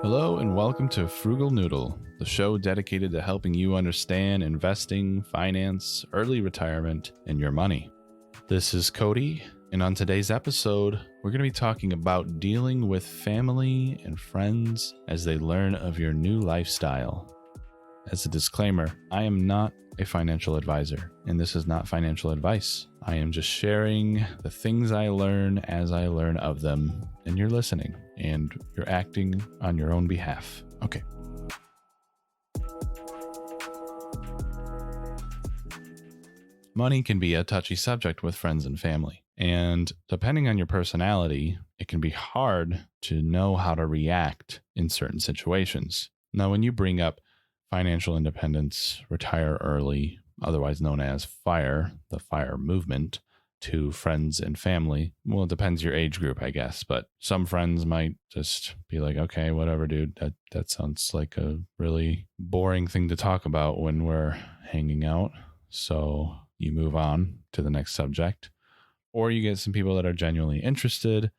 Hello and welcome to Frugal Noodle, the show dedicated to helping you understand investing, finance, early retirement, and your money. This is Cody, and on today's episode, we're going to be talking about dealing with family and friends as they learn of your new lifestyle. As a disclaimer, I am not a financial advisor, and this is not financial advice. I am just sharing the things I learn as I learn of them, and you're listening, and you're acting on your own behalf. Okay. Money can be a touchy subject with friends and family, and depending on your personality, it can be hard to know how to react in certain situations. Now, when you bring up financial independence, retire early, otherwise known as FIRE, the FIRE movement, to friends and family. Well, it depends your age group, I guess, but some friends might just be like, okay, whatever, dude, that sounds like a really boring thing to talk about when we're hanging out. So you move on to the next subject, or you get some people that are genuinely interested,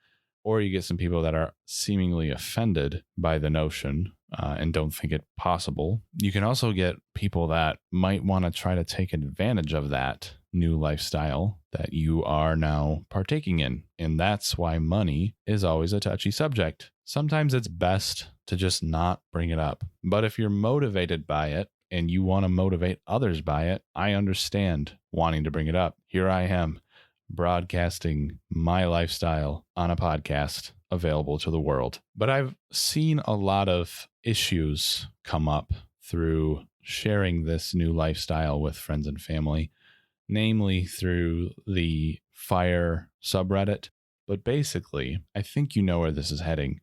or you get some people that are seemingly offended by the notion and don't think it possible. You can also get people that might want to try to take advantage of that new lifestyle that you are now partaking in. And that's why money is always a touchy subject. Sometimes it's best to just not bring it up. But if you're motivated by it and you want to motivate others by it, I understand wanting to bring it up. Here I am, broadcasting my lifestyle on a podcast available to the world. But I've seen a lot of issues come up through sharing this new lifestyle with friends and family, namely through the FIRE subreddit. But basically, I think you know where this is heading.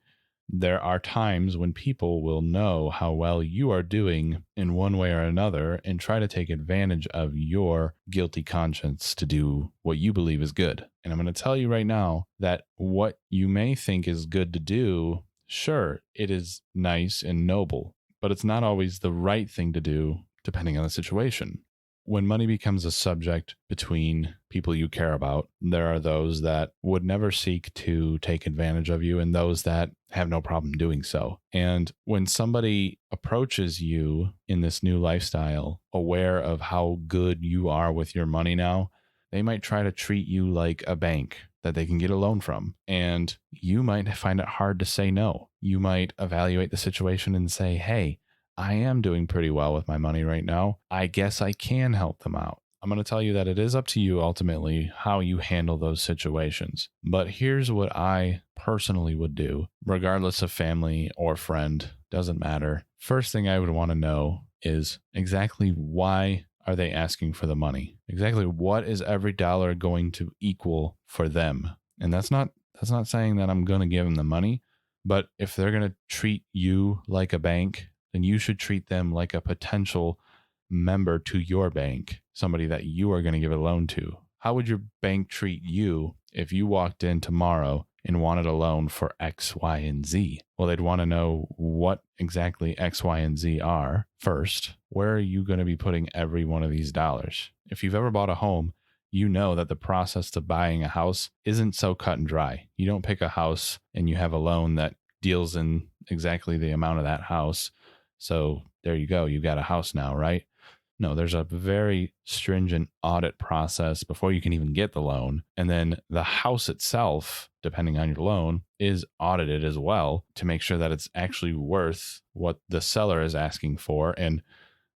There are times when people will know how well you are doing in one way or another and try to take advantage of your guilty conscience to do what you believe is good. And I'm going to tell you right now that what you may think is good to do, sure, it is nice and noble, but it's not always the right thing to do depending on the situation. When money becomes a subject between people you care about, there are those that would never seek to take advantage of you and those that have no problem doing so. And when somebody approaches you in this new lifestyle, aware of how good you are with your money now, they might try to treat you like a bank that they can get a loan from. And you might find it hard to say no. You might evaluate the situation and say, hey, I am doing pretty well with my money right now. I guess I can help them out. I'm going to tell you that it is up to you ultimately how you handle those situations. But here's what I personally would do, regardless of family or friend, doesn't matter. First thing I would want to know is exactly why are they asking for the money? Exactly what is every dollar going to equal for them? And that's not saying that I'm going to give them the money, but if they're going to treat you like a bank, then you should treat them like a potential member to your bank, somebody that you are going to give a loan to. How would your bank treat you if you walked in tomorrow and wanted a loan for X, Y, and Z? Well, they'd want to know what exactly X, Y, and Z are first. Where are you going to be putting every one of these dollars? If you've ever bought a home, you know that the process to buying a house isn't so cut and dry. You don't pick a house and you have a loan that deals in exactly the amount of that house. So there you go. You got a house now, right? No, there's a very stringent audit process before you can even get the loan. And then the house itself, depending on your loan, is audited as well to make sure that it's actually worth what the seller is asking for. And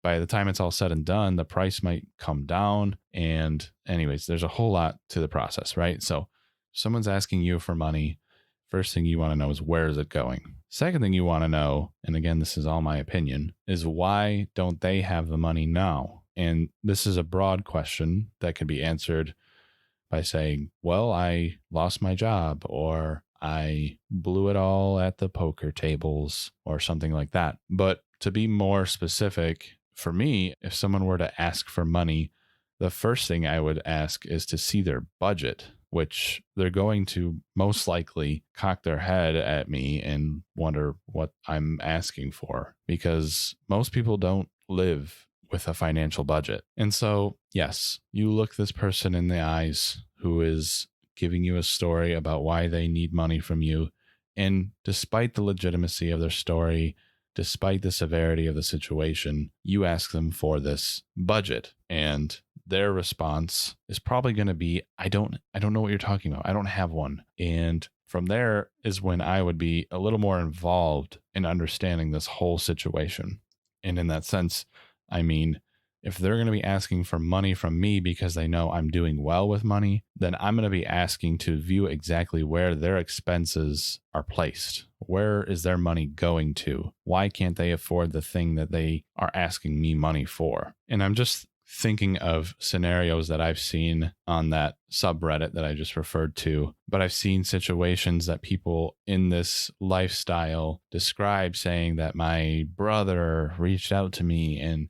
by the time it's all said and done, the price might come down. And anyways, there's a whole lot to the process, right? So if someone's asking you for money, first thing you want to know is where is it going? Second thing you want to know, and again, this is all my opinion, is why don't they have the money now? And this is a broad question that can be answered by saying, well, I lost my job, or I blew it all at the poker tables, or something like that. But to be more specific, for me, if someone were to ask for money, the first thing I would ask is to see their budget, which they're going to most likely cock their head at me and wonder what I'm asking for, because most people don't live with a financial budget. And so, yes, you look this person in the eyes who is giving you a story about why they need money from you, And despite the legitimacy of their story, despite the severity of the situation, you ask them for this budget, and their response is probably going to be, I don't know what you're talking about. I don't have one. And from there is when I would be a little more involved in understanding this whole situation. And in that sense, I mean, if they're going to be asking for money from me because they know I'm doing well with money, then I'm going to be asking to view exactly where their expenses are placed. Where is their money going to? Why can't they afford the thing that they are asking me money for? And I'm just thinking of scenarios that I've seen on that subreddit that I just referred to, but I've seen situations that people in this lifestyle describe, saying that my brother reached out to me and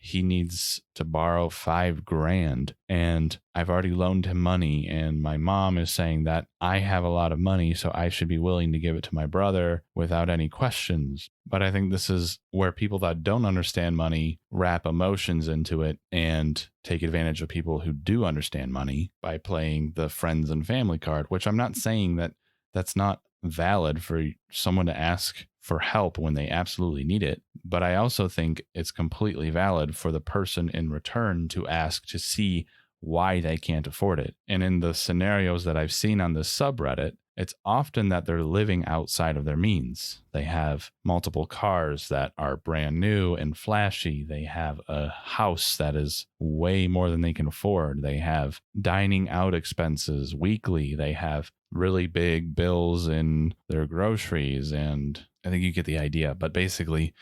he needs to borrow $5,000 and I've already loaned him money, and my mom is saying that I have a lot of money, so I should be willing to give it to my brother without any questions. But I think this is where people that don't understand money wrap emotions into it and take advantage of people who do understand money by playing the friends and family card, which I'm not saying that that's not valid for someone to ask for help when they absolutely need it. But I also think it's completely valid for the person in return to ask to see why they can't afford it. And in the scenarios that I've seen on this subreddit, it's often that they're living outside of their means. They have multiple cars that are brand new and flashy. They have a house that is way more than they can afford. They have dining out expenses weekly. They have really big bills in their groceries, and I think you get the idea. But basically,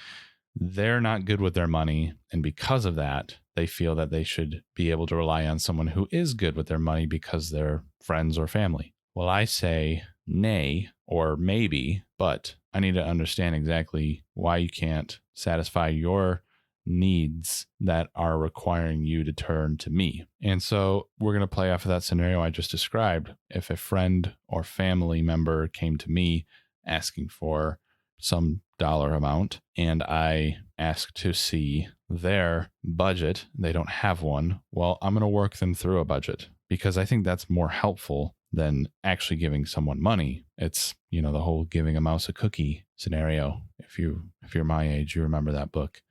they're not good with their money, and because of that, they feel that they should be able to rely on someone who is good with their money because they're friends or family. Well, I say nay or maybe, but I need to understand exactly why you can't satisfy your needs that are requiring you to turn to me. And so we're going to play off of that scenario I just described. If a friend or family member came to me asking for some dollar amount and I ask to see their budget, they don't have one, well, I'm going to work them through a budget because I think that's more helpful than actually giving someone money. It's, the whole giving a mouse a cookie scenario. If you're my age, you remember that book.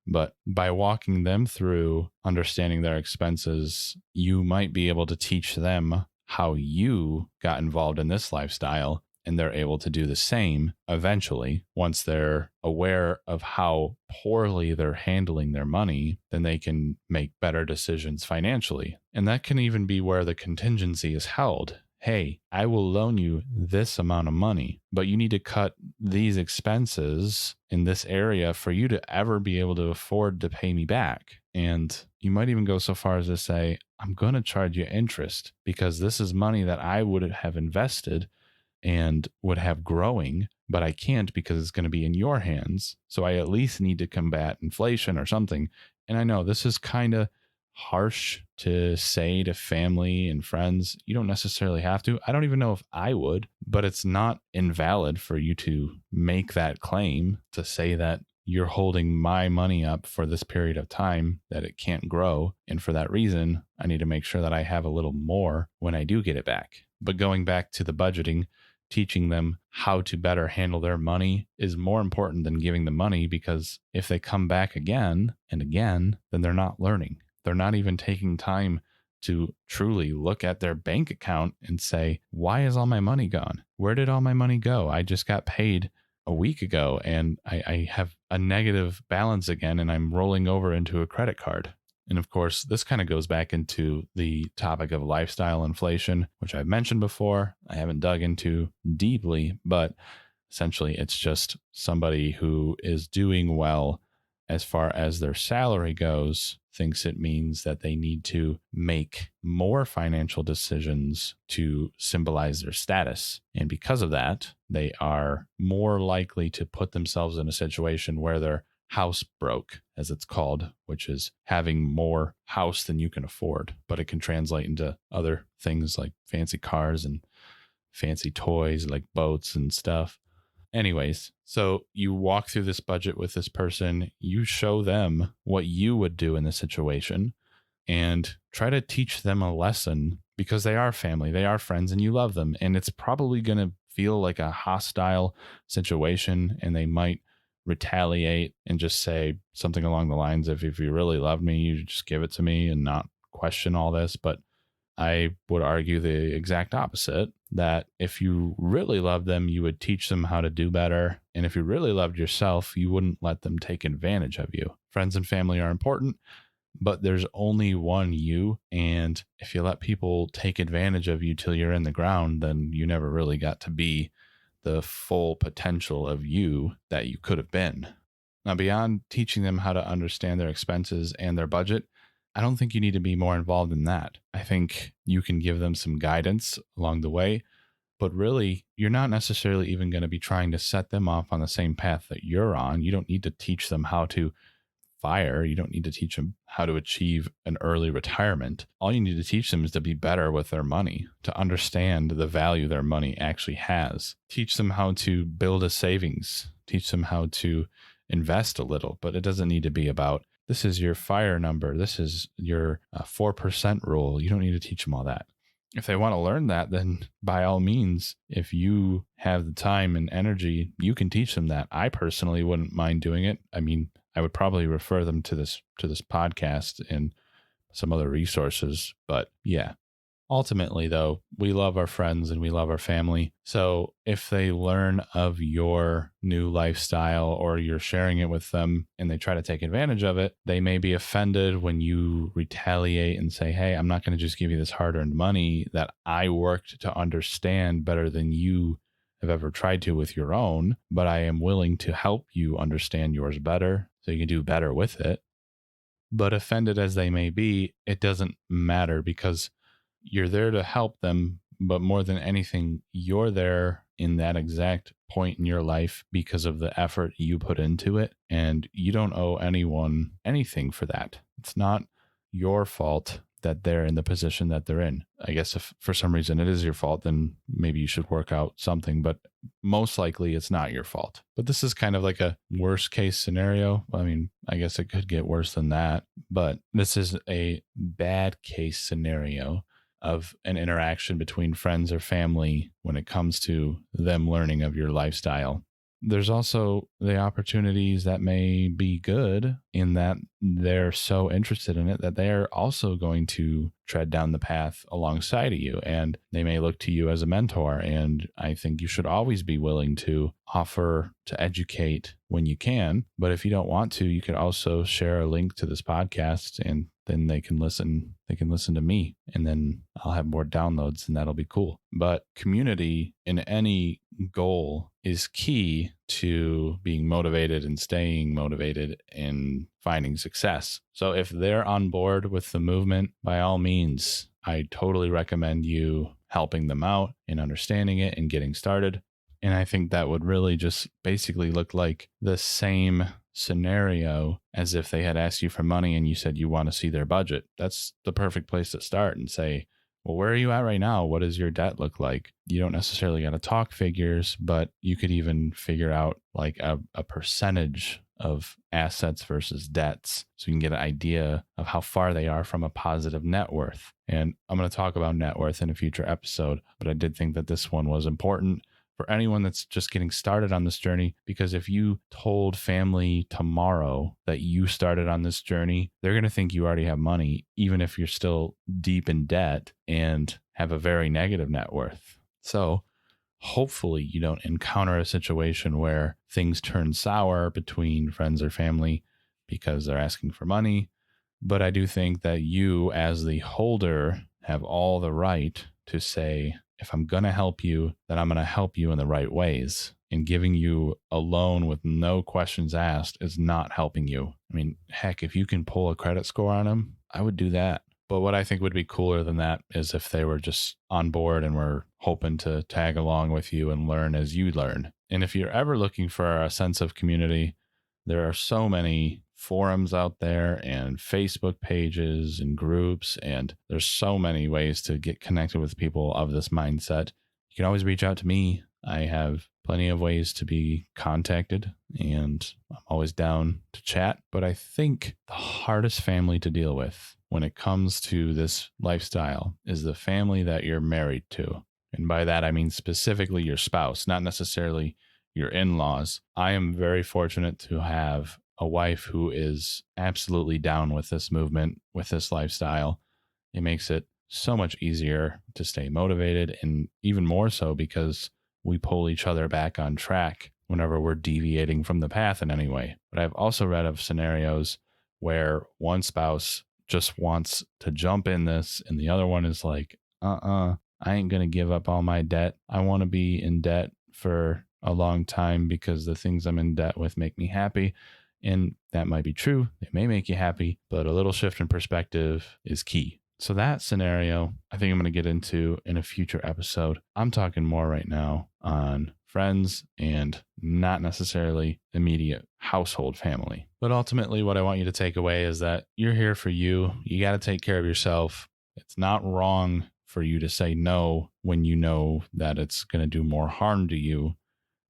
But by walking them through understanding their expenses, you might be able to teach them how you got involved in this lifestyle, and they're able to do the same eventually. Once they're aware of how poorly they're handling their money, then they can make better decisions financially. And that can even be where the contingency is held. Hey, I will loan you this amount of money, but you need to cut these expenses in this area for you to ever be able to afford to pay me back. And you might even go so far as to say, I'm going to charge you interest because this is money that I would have invested and would have growing, but I can't because it's going to be in your hands. So I at least need to combat inflation or something. And I know this is kind of harsh to say to family and friends. You don't necessarily have to. I don't even know if I would, but it's not invalid for you to make that claim, to say that you're holding my money up for this period of time, that it can't grow. And for that reason, I need to make sure that I have a little more when I do get it back. But going back to the budgeting, teaching them how to better handle their money is more important than giving them money, because if they come back again and again, then they're not learning. They're not even taking time to truly look at their bank account and say, why is all my money gone? Where did all my money go? I just got paid a week ago and I have a negative balance again, and I'm rolling over into a credit card. And of course, this kind of goes back into the topic of lifestyle inflation, which I've mentioned before. I haven't dug into deeply, but essentially it's just somebody who is doing well as far as their salary goes, thinks it means that they need to make more financial decisions to symbolize their status. And because of that, they are more likely to put themselves in a situation where they're house broke, as it's called, which is having more house than you can afford. But it can translate into other things like fancy cars and fancy toys like boats and stuff. Anyways, so you walk through this budget with this person, you show them what you would do in this situation, and try to teach them a lesson, because they are family, they are friends, and you love them. And it's probably going to feel like a hostile situation, and they might retaliate and just say something along the lines of, if you really love me, you just give it to me and not question all this. But I would argue the exact opposite, that if you really love them, you would teach them how to do better. And if you really loved yourself, you wouldn't let them take advantage of you. Friends and family are important, but there's only one you. And if you let people take advantage of you till you're in the ground, then you never really got to be the full potential of you that you could have been. Now, beyond teaching them how to understand their expenses and their budget, I don't think you need to be more involved in that. I think you can give them some guidance along the way, but really, you're not necessarily even going to be trying to set them off on the same path that you're on. You don't need to teach them how to fire. You don't need to teach them how to achieve an early retirement. All you need to teach them is to be better with their money, to understand the value their money actually has. Teach them how to build a savings. Teach them how to invest a little, but it doesn't need to be about, this is your fire number, this is your 4% rule. You don't need to teach them all that. If they want to learn that, then by all means, if you have the time and energy, you can teach them that. I personally wouldn't mind doing it. I mean, I would probably refer them to this podcast and some other resources. But yeah, ultimately, though, we love our friends and we love our family. So if they learn of your new lifestyle or you're sharing it with them and they try to take advantage of it, they may be offended when you retaliate and say, hey, I'm not going to just give you this hard-earned money that I worked to understand better than you have ever tried to with your own, but I am willing to help you understand yours better so you can do better with it. But offended as they may be, it doesn't matter, because you're there to help them, but more than anything, you're there in that exact point in your life because of the effort you put into it, and you don't owe anyone anything for that. It's not your fault that they're in the position that they're in. I guess if for some reason it is your fault, then maybe you should work out something, but most likely it's not your fault. But this is kind of like a worst case scenario. I mean, I guess it could get worse than that, but this is a bad case scenario of an interaction between friends or family when it comes to them learning of your lifestyle. There's also the opportunities that may be good in that they're so interested in it that they're also going to tread down the path alongside of you, and they may look to you as a mentor. And I think you should always be willing to offer to educate when you can. But if you don't want to, you could also share a link to this podcast, and then they can listen to me, and then I'll have more downloads, and that'll be cool. But community in any goal is key to being motivated and staying motivated and finding success. So if they're on board with the movement, by all means, I totally recommend you helping them out and understanding it and getting started. And I think that would really just basically look like the same scenario as if they had asked you for money and you said you want to see their budget. That's the perfect place to start and say, well, where are you at right now? What does your debt look like? You don't necessarily got to talk figures, but you could even figure out like a percentage of assets versus debts, so you can get an idea of how far they are from a positive net worth. And I'm going to talk about net worth in a future episode, but I did think that this one was important for anyone that's just getting started on this journey, because if you told family tomorrow that you started on this journey, they're going to think you already have money, even if you're still deep in debt and have a very negative net worth. So hopefully you don't encounter a situation where things turn sour between friends or family because they're asking for money. But I do think that you, as the holder, have all the right to say, if I'm going to help you, then I'm going to help you in the right ways. And giving you a loan with no questions asked is not helping you. I mean, heck, if you can pull a credit score on them, I would do that. But what I think would be cooler than that is if they were just on board and were hoping to tag along with you and learn as you learn. And if you're ever looking for a sense of community, there are so many forums out there and Facebook pages and groups, and there's so many ways to get connected with people of this mindset. You can always reach out to me. I have plenty of ways to be contacted, and I'm always down to chat. But I think the hardest family to deal with when it comes to this lifestyle is the family that you're married to. And by that, I mean specifically your spouse, not necessarily your in-laws. I am very fortunate to have a wife who is absolutely down with this movement, with this lifestyle. It makes it so much easier to stay motivated, and even more so because we pull each other back on track whenever we're deviating from the path in any way. But I've also read of scenarios where one spouse just wants to jump in this and the other one is like, I ain't going to give up all my debt. I want to be in debt for a long time because the things I'm in debt with make me happy. And that might be true. They may make you happy, but a little shift in perspective is key. So that scenario, I think I'm going to get into in a future episode. I'm talking more right now on friends and not necessarily immediate household family. But ultimately, what I want you to take away is that you're here for you. You got to take care of yourself. It's not wrong for you to say no when you know that it's going to do more harm to you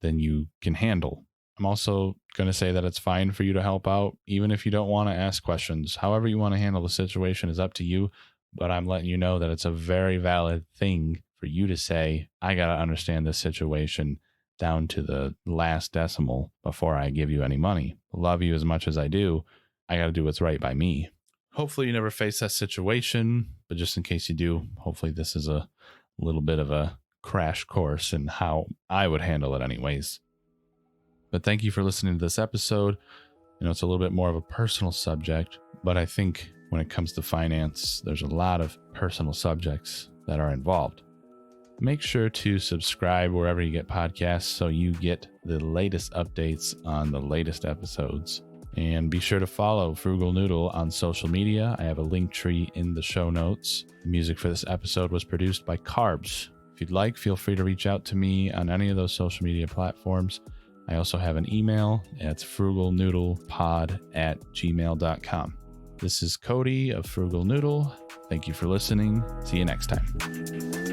than you can handle. I'm also going to say that it's fine for you to help out, even if you don't want to ask questions. However you want to handle the situation is up to you. But I'm letting you know that it's a very valid thing for you to say, I got to understand this situation down to the last decimal before I give you any money. Love you as much as I do. I got to do what's right by me. Hopefully you never face that situation, but just in case you do, hopefully this is a little bit of a crash course in how I would handle it anyways. But thank you for listening to this episode. It's a little bit more of a personal subject, but I think when it comes to finance, there's a lot of personal subjects that are involved. Make sure to subscribe wherever you get podcasts so you get the latest updates on the latest episodes. And be sure to follow Frugal Noodle on social media. I have a link tree in the show notes. The music for this episode was produced by CARBS. If you'd like, feel free to reach out to me on any of those social media platforms. I also have an email. It's frugalnoodlepod@gmail.com. This is Cody of Frugal Noodle. Thank you for listening. See you next time.